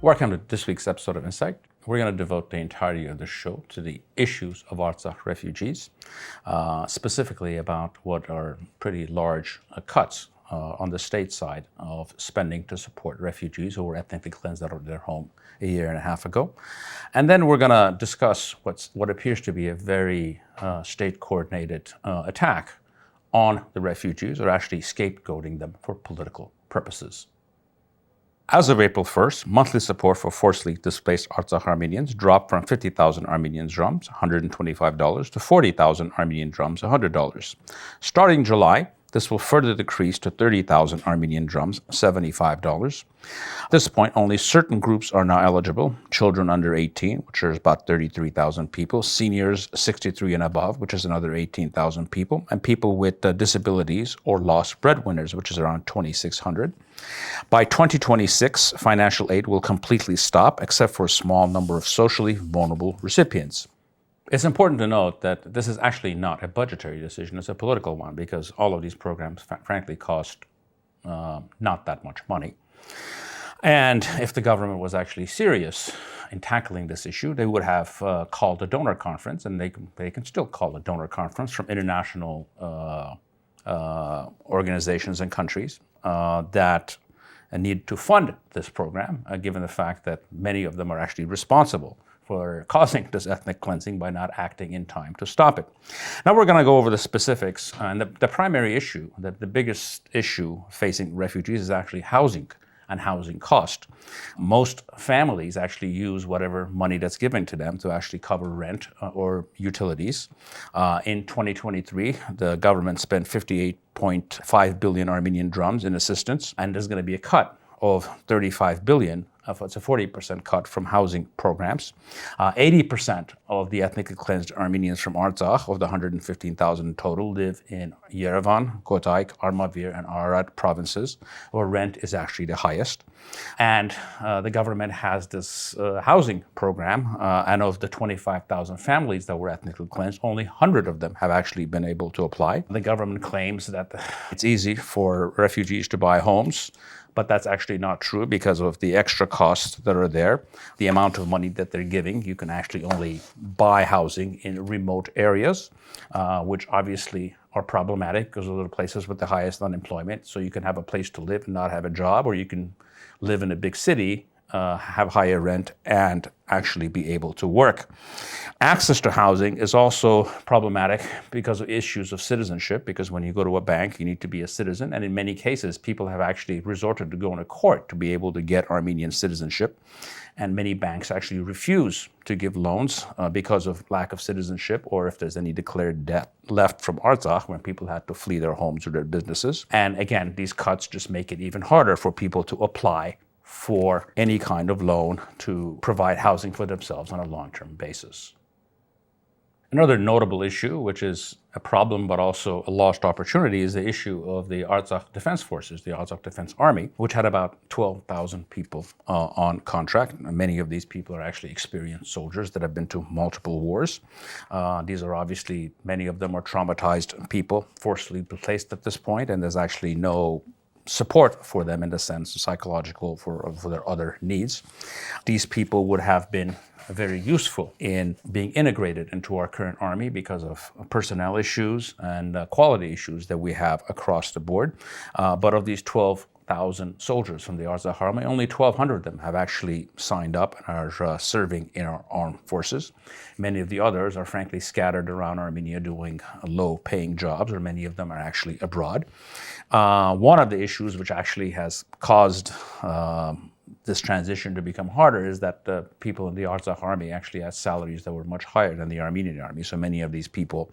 Welcome to this week's episode of Insight. We're going to devote the entirety of the show to the issues of Artsakh refugees, specifically about what are pretty large cuts on the state side of spending to support refugees who were ethnically cleansed out of their home a year and a half ago. And then we're going to discuss what appears to be a very state-coordinated attack on the refugees, or actually scapegoating them for political purposes. As of April 1st, monthly support for forcibly displaced Artsakh Armenians dropped from 50,000 Armenian drums, $125, to 40,000 Armenian drums, $100. Starting July, this will further decrease to 30,000 Armenian drums, $75. At this point, only certain groups are now eligible: children under 18, which is about 33,000 people, seniors 63 and above, which is another 18,000 people, and people with disabilities or lost breadwinners, which is around 2,600. By 2026, financial aid will completely stop, except for a small number of socially vulnerable recipients. It's important to note that this is actually not a budgetary decision, it's a political one, because all of these programs, frankly, cost not that much money. And if the government was actually serious in tackling this issue, they would have called a donor conference, and they can still call a donor conference from international organizations and countries that need to fund this program, given the fact that many of them are actually responsible for causing this ethnic cleansing by not acting in time to stop it. Now we're going to go over the specifics, and the primary issue, the biggest issue facing refugees is actually housing and housing cost. Most families actually use whatever money that's given to them to actually cover rent or utilities. In 2023, the government spent 58.5 billion Armenian drums in assistance, and there's going to be a cut of 35 billion. It's a 40% cut from housing programs. 80% of the ethnically cleansed Armenians from Artsakh, of the 115,000 in total, live in Yerevan, Kotayk, Armavir, and Ararat provinces, where rent is actually the highest. And the government has this housing program, and of the 25,000 families that were ethnically cleansed, only 100 of them have actually been able to apply. The government claims that it's easy for refugees to buy homes, but that's actually not true because of the extra costs that are there. The amount of money that they're giving, you can actually only buy housing in remote areas, which obviously are problematic because those are the places with the highest unemployment. So you can have a place to live and not have a job, or you can live in a big city, have higher rent, and actually be able to work. Access to housing is also problematic because of issues of citizenship, because when you go to a bank, you need to be a citizen. And in many cases, people have actually resorted to going to court to be able to get Armenian citizenship. And many banks actually refuse to give loans because of lack of citizenship, or if there's any declared debt left from Artsakh when people had to flee their homes or their businesses. And again, these cuts just make it even harder for people to apply for any kind of loan to provide housing for themselves on a long-term basis. Another notable issue, which is a problem but also a lost opportunity, is the issue of the Artsakh Defense Forces, the Artsakh Defense Army, which had about 12,000 people on contract. Many of these people are actually experienced soldiers that have been to multiple wars. These are obviously, many of them are traumatized people, forcibly placed at this point, and there's actually no support for them in the sense of psychological for their other needs. These people would have been very useful in being integrated into our current army because of personnel issues and quality issues that we have across the board. But of these 12,000 soldiers from the Artsakh Army, only 1,200 of them have actually signed up and are serving in our armed forces. Many of the others are frankly scattered around Armenia doing low-paying jobs, or many of them are actually abroad. One of the issues which actually has caused this transition to become harder is that the people in the Artsakh Army actually had salaries that were much higher than the Armenian army. So many of these people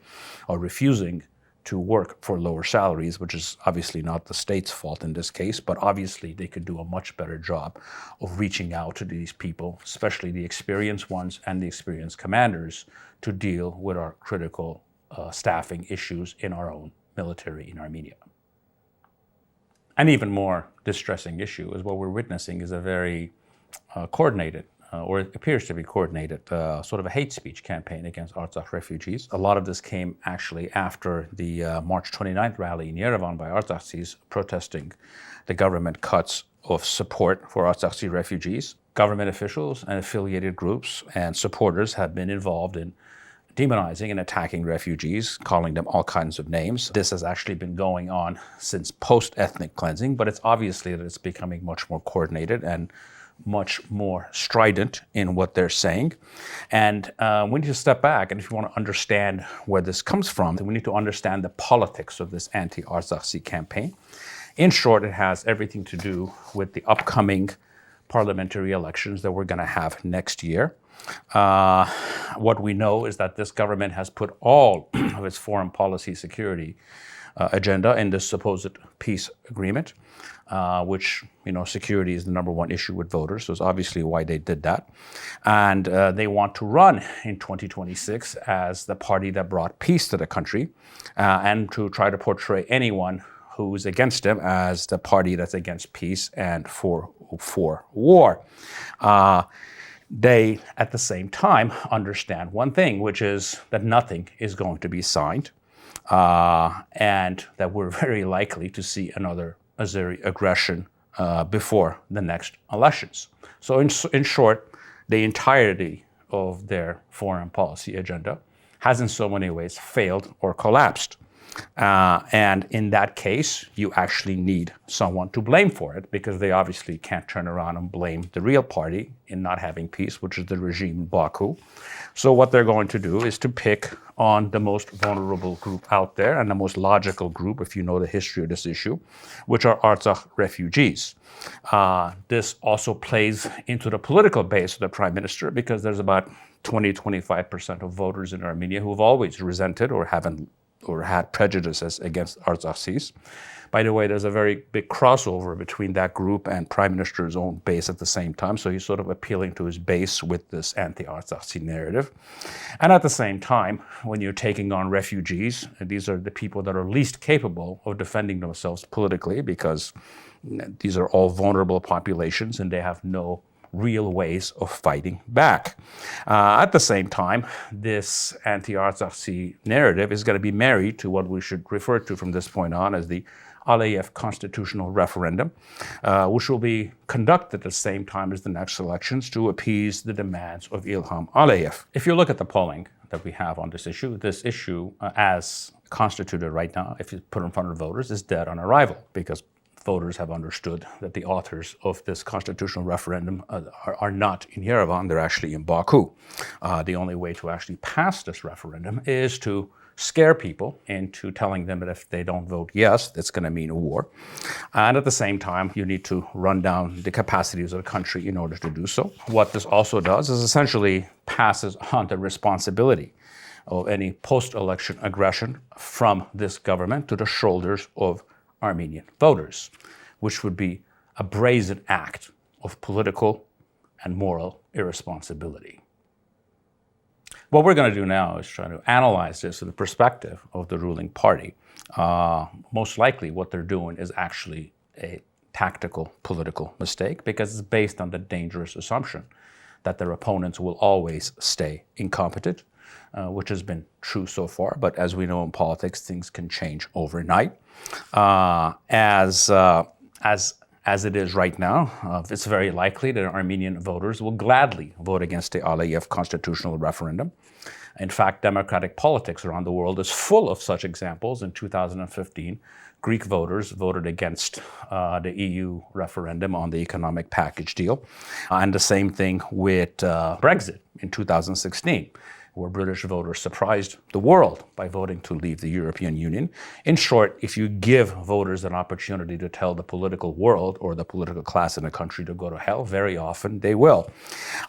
are refusing to work for lower salaries, which is obviously not the state's fault in this case, but obviously they could do a much better job of reaching out to these people, especially the experienced ones and the experienced commanders, to deal with our critical staffing issues in our own military in Armenia. An even more distressing issue is what we're witnessing is a very coordinated, or it appears to be coordinated, sort of a hate speech campaign against Artsakh refugees. A lot of this came actually after the March 29th rally in Yerevan by Artsakhis protesting the government cuts of support for Artsakhi refugees. government officials and affiliated groups and supporters have been involved in demonizing and attacking refugees, calling them all kinds of names. This has actually been going on since post-ethnic cleansing, but it's obviously that it's becoming much more coordinated and much more strident in what they're saying. And we need to step back, and if you want to understand where this comes from, then we need to understand the politics of this anti-Artsakh campaign. In short, it has everything to do with the upcoming parliamentary elections that we're going to have next year. What we know is that this government has put all of its foreign policy security agenda in this supposed peace agreement, which, security is the number one issue with voters. So it's obviously why they did that. And they want to run in 2026 as the party that brought peace to the country, and to try to portray anyone who's against them as the party that's against peace and for war. They, at the same time, understand one thing, which is that nothing is going to be signed, and that we're very likely to see another Azeri aggression before the next elections. So in short, the entirety of their foreign policy agenda has in so many ways failed or collapsed. And in that case, you actually need someone to blame for it, because they obviously can't turn around and blame the real party in not having peace, which is the regime in Baku. So what they're going to do is to pick on the most vulnerable group out there, and the most logical group, if you know the history of this issue, which are Artsakh refugees. This also plays into the political base of the prime minister, because there's about 20-25% of voters in Armenia who have always resented or had prejudices against Artsakhis. By the way, there's a very big crossover between that group and Prime Minister's own base at the same time. So he's sort of appealing to his base with this anti-Artsakh narrative. And at the same time, when you're taking on refugees, these are the people that are least capable of defending themselves politically, because these are all vulnerable populations and they have no real ways of fighting back. At the same time, this anti-Artsakh narrative is going to be married to what we should refer to from this point on as the Aliyev constitutional referendum, which will be conducted at the same time as the next elections to appease the demands of Ilham Aliyev. If you look at the polling that we have on this issue as constituted right now, if you put it in front of voters, is dead on arrival, because voters have understood that the authors of this constitutional referendum are not in Yerevan, they're actually in Baku. The only way to actually pass this referendum is to scare people into telling them that if they don't vote yes, that's going to mean a war. And at the same time, you need to run down the capacities of the country in order to do so. What this also does is essentially passes on the responsibility of any post-election aggression from this government to the shoulders of Armenian voters, which would be a brazen act of political and moral irresponsibility. What we're going to do now is try to analyze this in the perspective of the ruling party. Most likely what they're doing is actually a tactical political mistake, because it's based on the dangerous assumption that their opponents will always stay incompetent, which has been true so far. But as we know in politics, things can change overnight. As it is right now, it's very likely that Armenian voters will gladly vote against the Aliyev constitutional referendum. In fact, democratic politics around the world is full of such examples. In 2015, Greek voters voted against the EU referendum on the economic package deal. And the same thing with Brexit in 2016. Where British voters surprised the world by voting to leave the European Union. In short, if you give voters an opportunity to tell the political world or the political class in a country to go to hell, very often they will.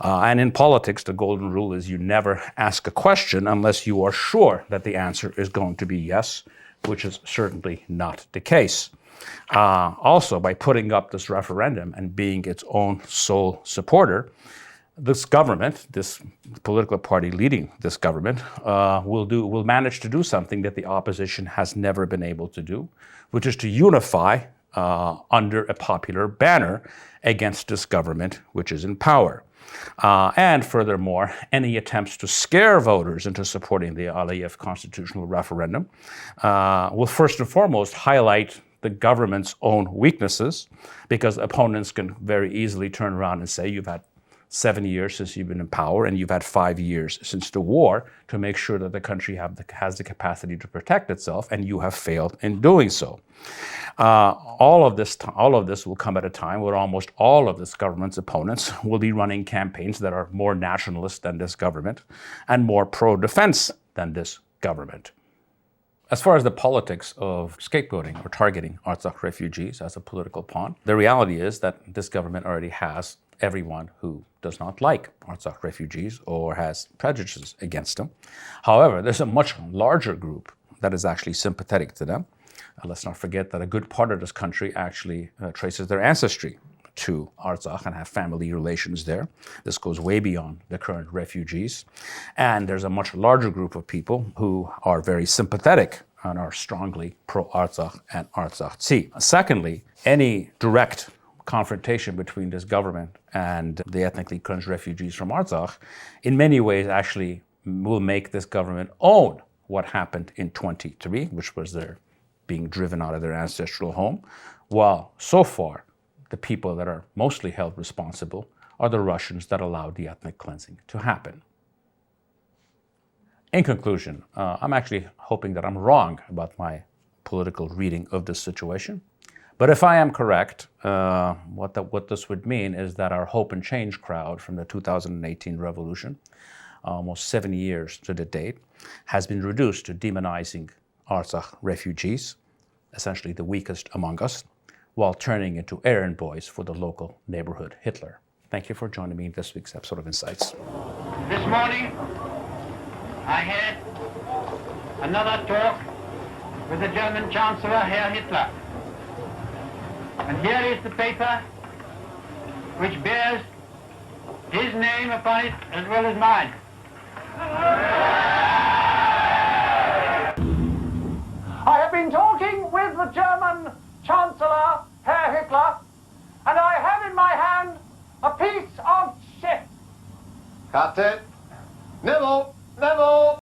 And in politics, the golden rule is you never ask a question unless you are sure that the answer is going to be yes, which is certainly not the case. Also, by putting up this referendum and being its own sole supporter, this government, this political party leading this government, will manage to do something that the opposition has never been able to do, which is to unify under a popular banner against this government, which is in power. And furthermore, any attempts to scare voters into supporting the Aliyev constitutional referendum will first and foremost highlight the government's own weaknesses, because opponents can very easily turn around and say you've had 7 years since you've been in power, and you've had 5 years since the war to make sure that the country has the capacity to protect itself, and you have failed in doing so. All of this will come at a time where almost all of this government's opponents will be running campaigns that are more nationalist than this government and more pro-defense than this government. As far as the politics of scapegoating or targeting Artsakh refugees as a political pawn, the reality is that this government already has everyone who does not like Artsakh refugees or has prejudices against them. However, there's a much larger group that is actually sympathetic to them. Let's not forget that a good part of this country actually traces their ancestry to Artsakh and have family relations there. This goes way beyond the current refugees. And there's a much larger group of people who are very sympathetic and are strongly pro-Artsakh and Artsakh. Secondly, any direct confrontation between this government and the ethnically cleansed refugees from Artsakh in many ways actually will make this government own what happened in 23, which was their being driven out of their ancestral home, while so far the people that are mostly held responsible are the Russians that allowed the ethnic cleansing to happen. In conclusion, I'm actually hoping that I'm wrong about my political reading of this situation. But if I am correct, what this would mean is that our hope and change crowd from the 2018 revolution, almost 70 years to the date, has been reduced to demonizing Artsakh refugees, essentially the weakest among us, while turning into errand boys for the local neighborhood Hitler. Thank you for joining me in this week's episode of Insights. This morning, I had another talk with the German Chancellor, Herr Hitler. And here is the paper which bears his name upon it as well as mine. I have been talking with the German Chancellor, Herr Hitler, and I have in my hand a piece of shit. Cut it. Nibble, nibble.